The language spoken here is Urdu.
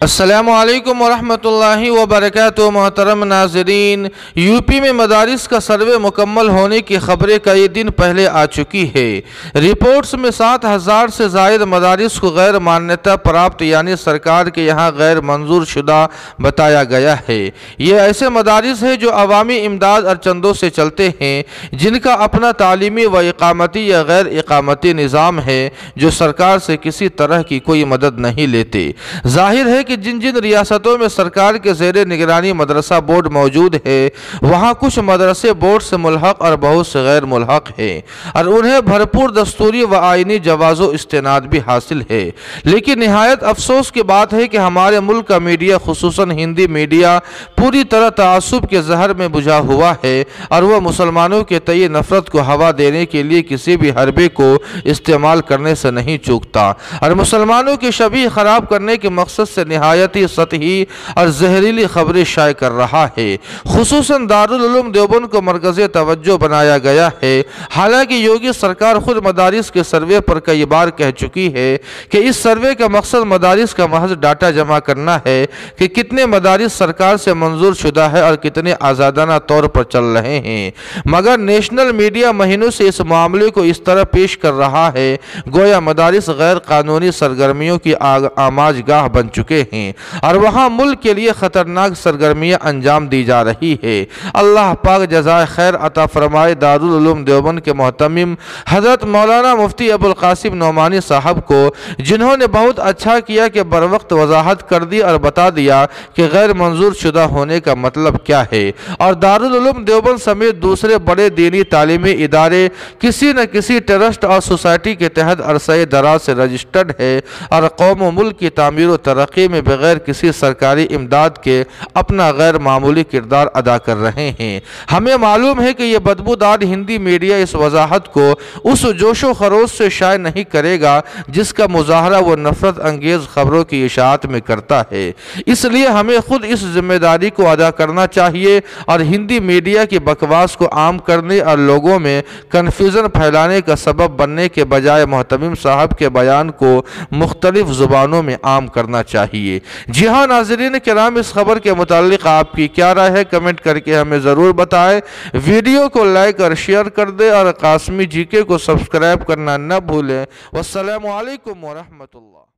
السلام علیکم ورحمۃ اللہ وبرکاتہ۔ محترم ناظرین، یو پی میں مدارس کا سروے مکمل ہونے کی خبریں کئی دن پہلے آ چکی ہے۔ رپورٹس میں 7,000 سے زائد مدارس کو غیر مانیتا پراپت یعنی سرکار کے یہاں غیر منظور شدہ بتایا گیا ہے۔ یہ ایسے مدارس ہیں جو عوامی امداد اور چندوں سے چلتے ہیں، جن کا اپنا تعلیمی و اقامتی یا غیر اقامتی نظام ہے، جو سرکار سے کسی طرح کی کوئی مدد نہیں لیتے۔ ظاہر ہے کہ جن ریاستوں میں سرکار کے زیر نگرانی مدرسہ بورڈ موجود ہے، وہاں کچھ مدرسے بورڈ سے ملحق اور بہت سے غیر ملحق ہیں، اور انہیں بھرپور دستوری و آئینی جواز و استناد بھی حاصل ہے۔ لیکن نہایت افسوس کی بات ہے کہ ہمارے ملک کا میڈیا، خصوصاً ہندی میڈیا، پوری طرح تعصب کے زہر میں بجھا ہوا ہے، اور وہ مسلمانوں کے تئیں نفرت کو ہوا دینے کے لیے کسی بھی حربے کو استعمال کرنے سے نہیں چوکتا، اور مسلمانوں کی شبیہ خراب کرنے کے مقصد سے نہایتی سطحی اور زہریلی خبریں شائع کر رہا ہے۔ خصوصاً دارالعلوم دیوبند کو مرکز توجہ بنایا گیا ہے، حالانکہ یوگی سرکار خود مدارس کے سروے پر کئی بار کہہ چکی ہے کہ اس سروے کا مقصد مدارس کا محض ڈاٹا جمع کرنا ہے کہ کتنے مدارس سرکار سے منظور شدہ ہے اور کتنے آزادانہ طور پر چل رہے ہیں، مگر نیشنل میڈیا مہینوں سے اس معاملے کو اس طرح پیش کر رہا ہے گویا مدارس غیر قانونی سرگرمیوں کی آماج گاہ بن چکے ہیں، اور وہاں ملک کے لیے خطرناک سرگرمیاں انجام دی جا رہی ہے۔ اللہ پاک جزائے خیر عطا فرمائے دارالعلوم دیوبند کے محتمم حضرت مولانا مفتی ابوالقاسم نعمانی صاحب کو، جنہوں نے بہت اچھا کیا کہ بروقت وضاحت کر دی اور بتا دیا کہ غیر منظور شدہ ہونے کا مطلب کیا ہے، اور دارالعلوم دیوبند سمیت دوسرے بڑے دینی تعلیمی ادارے کسی نہ کسی ٹرسٹ اور سوسائٹی کے تحت عرصہ دراز سے رجسٹرڈ ہے، اور قوم و ملک کی تعمیر و ترقی میں بغیر کسی سرکاری امداد کے اپنا غیر معمولی کردار ادا کر رہے ہیں۔ ہمیں معلوم ہے کہ یہ بدبودار ہندی میڈیا اس وضاحت کو اس جوش و خروش سے شائع نہیں کرے گا جس کا مظاہرہ وہ نفرت انگیز خبروں کی اشاعت میں کرتا ہے۔ اس لیے ہمیں خود اس ذمہ داری کو ادا کرنا چاہیے اور ہندی میڈیا کی بکواس کو عام کرنے اور لوگوں میں کنفیوژن پھیلانے کا سبب بننے کے بجائے محتمم صاحب کے بیان کو مختلف زبانوں میں عام کرنا چاہیے۔ جی ہاں ناظرین کرام، اس خبر کے متعلق آپ کی کیا رائے ہے؟ کمنٹ کر کے ہمیں ضرور بتائیں۔ ویڈیو کو لائک اور شیئر کر دیں، اور قاسمی جی کے کو سبسکرائب کرنا نہ بھولیں۔ والسلام علیکم ورحمۃ اللہ۔